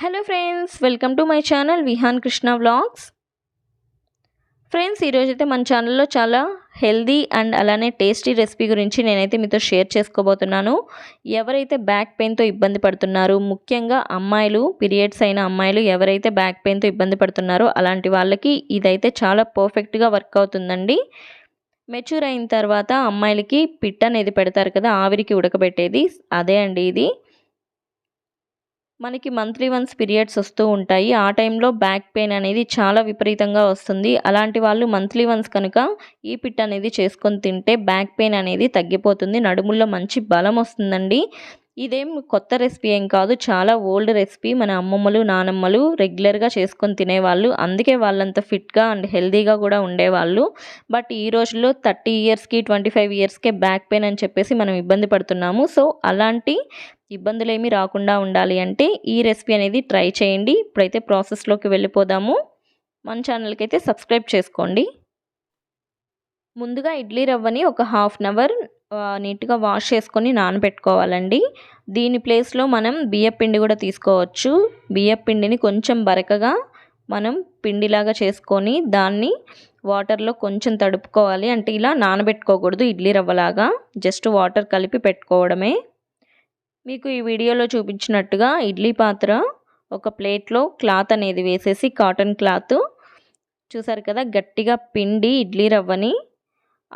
Hello friends, welcome to my channel Vihan Krishna vlogs. Friends, ఈరోజైతే మన ఛానల్లో చాలా హెల్దీ అండ్ అలానే టేస్టీ రెసిపీ గురించి నేనైతే మీతో షేర్ చేసుకోబోతున్నాను. ఎవరైతే బ్యాక్ పెయిన్తో ఇబ్బంది పడుతున్నారో, ముఖ్యంగా అమ్మాయిలు, పీరియడ్స్ అయిన అమ్మాయిలు ఎవరైతే బ్యాక్ పెయిన్తో ఇబ్బంది పడుతున్నారో అలాంటి వాళ్ళకి ఇదైతే చాలా పర్ఫెక్ట్గా వర్క్ అవుతుందండి. మెచ్యూర్ అయిన తర్వాత అమ్మాయిలకి పిట్ అనేది పెడతారు కదా, ఆవిరికి ఉడకబెట్టేది అదే అండి ఇది. మనకి మంత్లీ వన్స్ పీరియడ్స్ వస్తూ ఉంటాయి. ఆ టైంలో బ్యాక్ పెయిన్ అనేది చాలా విపరీతంగా వస్తుంది. అలాంటి వాళ్ళు మంత్లీ వన్స్ కనుక ఈ పిట్ అనేది చేసుకొని తింటే బ్యాక్ పెయిన్ అనేది తగ్గిపోతుంది. నడుముల్లో మంచి బలం వస్తుందండి. ఇదేం కొత్త రెసిపీ ఏం కాదు, చాలా ఓల్డ్ రెసిపీ. మన అమ్మమ్మలు, నానమ్మలు రెగ్యులర్గా చేసుకొని తినేవాళ్ళు. అందుకే వాళ్ళంత ఫిట్గా అండ్ హెల్తీగా కూడా ఉండేవాళ్ళు. బట్ ఈ రోజుల్లో 30 ఇయర్స్కి 25 ఇయర్స్కే బ్యాక్ పెయిన్ అని చెప్పేసి మనం ఇబ్బంది పడుతున్నాము. సో అలాంటి ఇబ్బందులు ఏమీ రాకుండా ఉండాలి అంటే ఈ రెసిపీ అనేది ట్రై చేయండి. ఇప్పుడైతే ప్రాసెస్లోకి వెళ్ళిపోదాము. మన ఛానల్కి అయితే సబ్స్క్రైబ్ చేసుకోండి. ముందుగా ఇడ్లీ రవ్వని ఒక హాఫ్ అన్ అవర్ నీట్గా వాష్ చేసుకొని నానబెట్టుకోవాలండి. దీని ప్లేస్లో మనం బియ్యపిండి కూడా తీసుకోవచ్చు. బియ్యపిండిని కొంచెం బరకగా మనం పిండిలాగా చేసుకొని దాన్ని వాటర్లో కొంచెం తడుపుకోవాలి. అంటే ఇలా నానబెట్టుకోకూడదు, ఇడ్లీ రవ్వలాగా జస్ట్ వాటర్ కలిపి పెట్టుకోవడమే. మీకు ఈ వీడియోలో చూపించినట్టుగా ఇడ్లీ పాత్ర ఒక ప్లేట్లో క్లాత్ అనేది వేసేసి, కాటన్ క్లాత్ చూసారు కదా, గట్టిగా పిండి ఇడ్లీ రవ్వని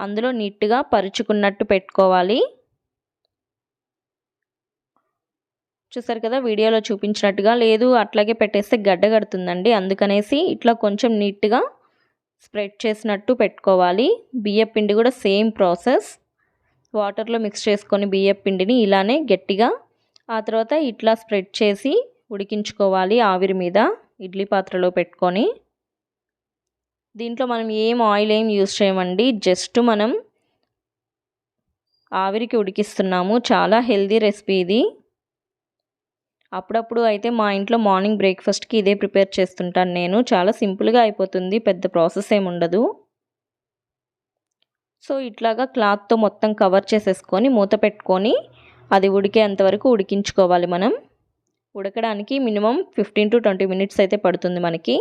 అందులో నీట్గా పరుచుకున్నట్టు పెట్టుకోవాలి. చూసారు కదా, వీడియోలో చూపించినట్టుగా. లేదు అట్లాగే పెట్టేస్తే గడ్డ కడుతుందండి, అందుకనేసి ఇట్లా కొంచెం నీట్గా స్ప్రెడ్ చేసినట్టు పెట్టుకోవాలి. బియ్యపిండి కూడా సేమ్ ప్రాసెస్. వాటర్లో మిక్స్ చేసుకొని బియ్యపిండిని ఇలానే గట్టిగా ఆ తర్వాత ఇట్లా స్ప్రెడ్ చేసి ఉడికించుకోవాలి ఆవిరి మీద ఇడ్లీ పాత్రలో పెట్టుకొని. దీంట్లో మనం ఆయిల్ ఏం యూజ్ చేయమండి, జస్ట్ మనం ఆవిరికి ఉడికిస్తున్నాము. చాలా హెల్దీ రెసిపీ ఇది. అప్పుడప్పుడు అయితే మా ఇంట్లో మార్నింగ్ బ్రేక్ఫాస్ట్కి ఇదే ప్రిపేర్ చేస్తుంటాను నేను. చాలా సింపుల్గా అయిపోతుంది, పెద్ద ప్రాసెస్ ఏమి ఉండదు. సో ఇట్లాగా క్లాత్తో మొత్తం కవర్ చేసేసుకొని మూత పెట్టుకొని అది ఉడికేంత వరకు ఉడికించుకోవాలి. మనం ఉడకడానికి మినిమం 15 to 20 మినిట్స్ అయితే పడుతుంది మనకి.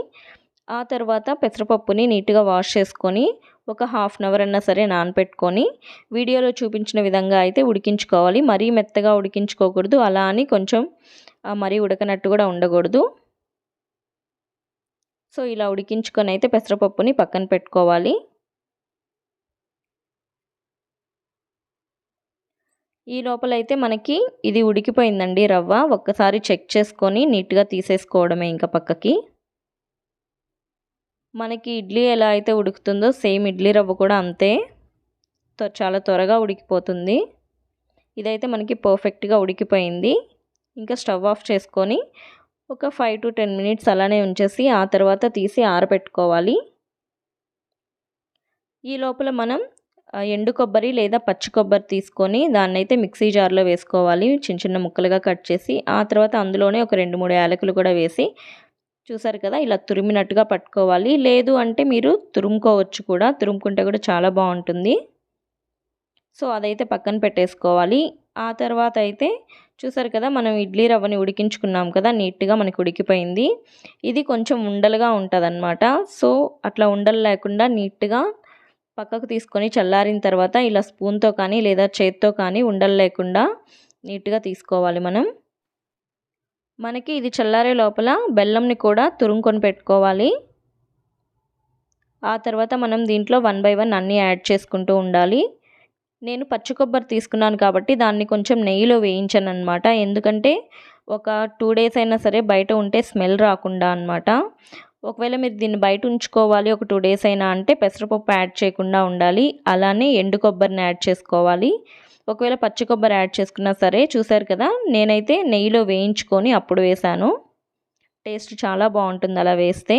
ఆ తర్వాత పెసరపప్పుని నీట్గా వాష్ చేసుకొని ఒక హాఫ్ అన్ అవర్ అన్నా సరే నానపెట్టుకొని వీడియోలో చూపించిన విధంగా అయితే ఉడికించుకోవాలి. మరీ మెత్తగా ఉడికించుకోకూడదు, అలా అని కొంచెం మరీ ఉడకనట్టు కూడా ఉండకూడదు. సో ఇలా ఉడికించుకొని అయితే పెసరపప్పుని పక్కన పెట్టుకోవాలి. ఈ లోపలైతే మనకి ఇది ఉడికిపోయిందండి రవ్వ. ఒక్కసారి చెక్ చేసుకొని నీట్గా తీసేసుకోవడమే ఇంకా పక్కకి. మనకి ఇడ్లీ ఎలా అయితే ఉడుకుతుందో సేమ్ ఇడ్లీ రవ్వ కూడా అంతే, చాలా త్వరగా ఉడికిపోతుంది. ఇదైతే మనకి పర్ఫెక్ట్గా ఉడికిపోయింది. ఇంకా స్టవ్ ఆఫ్ చేసుకొని ఒక 5 to 10 మినిట్స్ అలానే ఉంచేసి ఆ తర్వాత తీసి ఆరబెట్టుకోవాలి. ఈ లోపల మనం ఎండు కొబ్బరి లేదా పచ్చి కొబ్బరి తీసుకొని దాన్ని అయితే మిక్సీ జార్లో వేసుకోవాలి, చిన్న చిన్న ముక్కలుగా కట్ చేసి. ఆ తర్వాత అందులోనే ఒక 2-3 యాలకులు కూడా వేసి, చూసారు కదా, ఇలా తురిమినట్టుగా పట్టుకోవాలి. లేదు అంటే మీరు తురుముకోవచ్చు కూడా, తురుముకుంటే కూడా చాలా బాగుంటుంది. సో అదైతే పక్కన పెట్టేసుకోవాలి. ఆ తర్వాత అయితే చూసారు కదా, మనం ఇడ్లీ రవ్వని ఉడికించుకున్నాం కదా, నీట్గా మనకి ఉడికిపోయింది. ఇది కొంచెం ఉండలుగా ఉంటుంది. సో అట్లా ఉండలు లేకుండా నీట్గా పక్కకు తీసుకొని చల్లారిన తర్వాత ఇలా స్పూన్తో కానీ లేదా చేత్తో కానీ ఉండలు లేకుండా నీట్గా తీసుకోవాలి మనం. మనకి ఇది చల్లారే లోపల బెల్లంని కూడా తురుముకొని పెట్టుకోవాలి. ఆ తర్వాత మనం దీంట్లో 1 by 1 అన్నీ యాడ్ చేసుకుంటూ ఉండాలి. నేను పచ్చి కొబ్బరి తీసుకున్నాను కాబట్టి దాన్ని కొంచెం నెయ్యిలో వేయించాను అనమాట. ఎందుకంటే ఒక 2 days అయినా సరే బయట ఉంటే స్మెల్ రాకుండా అనమాట. ఒకవేళ మీరు దీన్ని బయట ఉంచుకోవాలి ఒక 2 days అయినా అంటే పెసరపప్పు యాడ్ చేయకుండా ఉండాలి. అలానే ఎండు కొబ్బరిని యాడ్ చేసుకోవాలి. ఒకవేళ పచ్చి కొబ్బరి యాడ్ చేసుకున్నా సరే, చూసారు కదా, నేనైతే నెయ్యిలో వేయించుకొని అప్పుడు వేసాను. టేస్ట్ చాలా బాగుంటుంది అలా వేస్తే.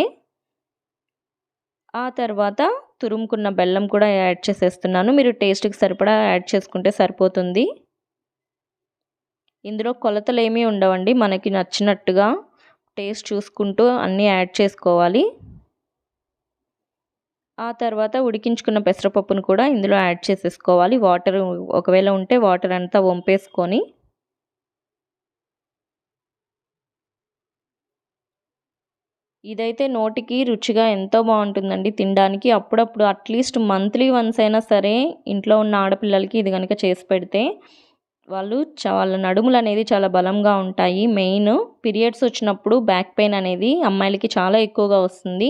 ఆ తర్వాత తురుముకున్న బెల్లం కూడా యాడ్ చేసేస్తున్నాను. మీరు టేస్ట్కి సరిపడా యాడ్ చేసుకుంటే సరిపోతుంది. ఇందులో కొలతలు ఏమీ ఉండవండి, మనకి నచ్చినట్టుగా టేస్ట్ చూసుకుంటూ అన్నీ యాడ్ చేసుకోవాలి. ఆ తర్వాత ఉడికించుకున్న పెసరపప్పును కూడా ఇందులో యాడ్ చేసేసుకోవాలి. వాటర్ ఒకవేళ ఉంటే వాటర్ అంతా వంపేసుకొని ఇదైతే నోటికి రుచిగా ఎంతో బాగుంటుందండి తినడానికి. అప్పుడప్పుడు అట్లీస్ట్ మంత్లీ వన్స్ అయినా సరే ఇంట్లో ఉన్న ఆడపిల్లలకి ఇది కనుక చేసి పెడితే వాళ్ళ నడుములు అనేది చాలా బలంగా ఉంటాయి. మెయిన్ పీరియడ్స్ వచ్చినప్పుడు బ్యాక్ పెయిన్ అనేది అమ్మాయిలకి చాలా ఎక్కువగా వస్తుంది.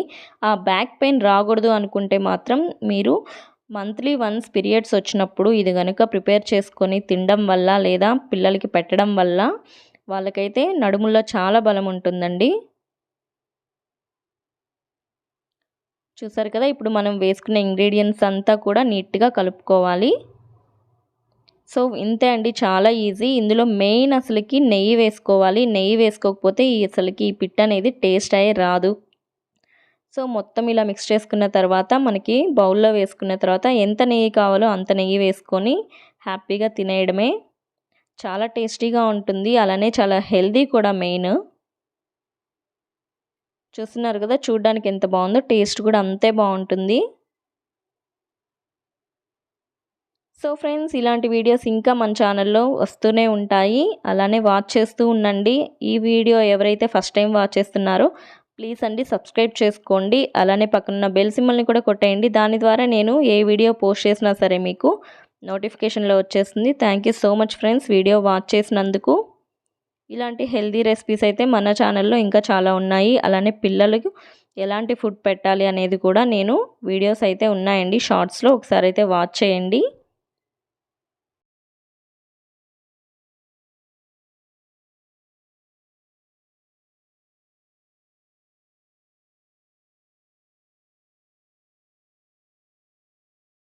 ఆ బ్యాక్ పెయిన్ రాకూడదు అనుకుంటే మాత్రం మీరు మంత్లీ వన్స్ పీరియడ్స్ వచ్చినప్పుడు ఇది కనుక ప్రిపేర్ చేసుకొని తినడం వల్ల లేదా పిల్లలకి పెట్టడం వల్ల వాళ్ళకైతే నడుముల్లో చాలా బలం ఉంటుందండి. చూసారు కదా, ఇప్పుడు మనం వేసుకున్న ఇంగ్రీడియంట్స్ అంతా కూడా నీట్గా కలుపుకోవాలి. సో ఇంతే అండి, చాలా ఈజీ. ఇందులో మెయిన్ అసలుకి నెయ్యి వేసుకోవాలి. నెయ్యి వేసుకోకపోతే అసలుకి ఈ పిట్ట అనేది టేస్ట్ అయ్యే రాదు. సో మొత్తం ఇలా మిక్స్ చేసుకున్న తర్వాత మనకి బౌల్లో వేసుకున్న తర్వాత ఎంత నెయ్యి కావాలో అంత నెయ్యి వేసుకొని హ్యాపీగా తినేయడమే. చాలా టేస్టీగా ఉంటుంది, అలానే చాలా హెల్దీ కూడా మెయిన్. చూస్తున్నారు కదా, చూడడానికి ఎంత బాగుందో, టేస్ట్ కూడా అంతే బాగుంటుంది. సో ఫ్రెండ్స్, ఇలాంటి వీడియోస్ ఇంకా మన ఛానల్లో వస్తూనే ఉంటాయి, అలానే వాచ్ చేస్తూ ఉండండి. ఈ వీడియో ఎవరైతే ఫస్ట్ టైం వాచ్ చేస్తున్నారో ప్లీజ్ అండి సబ్స్క్రైబ్ చేసుకోండి. అలానే పక్కన బెల్ సింబల్ని కూడా కొట్టేయండి. దాని ద్వారా నేను ఏ వీడియో పోస్ట్ చేసినా సరే మీకు నోటిఫికేషన్లో వచ్చేస్తుంది. Thank you so much friends, video watch చేసినందుకు. ఇలాంటి హెల్దీ రెసిపీస్ అయితే మన ఛానల్లో ఇంకా చాలా ఉన్నాయి. అలానే పిల్లలకు ఎలాంటి ఫుడ్ పెట్టాలి అనేది కూడా నేను వీడియోస్ అయితే ఉన్నాయండి షార్ట్స్లో, ఒకసారి అయితే వాచ్ చేయండి.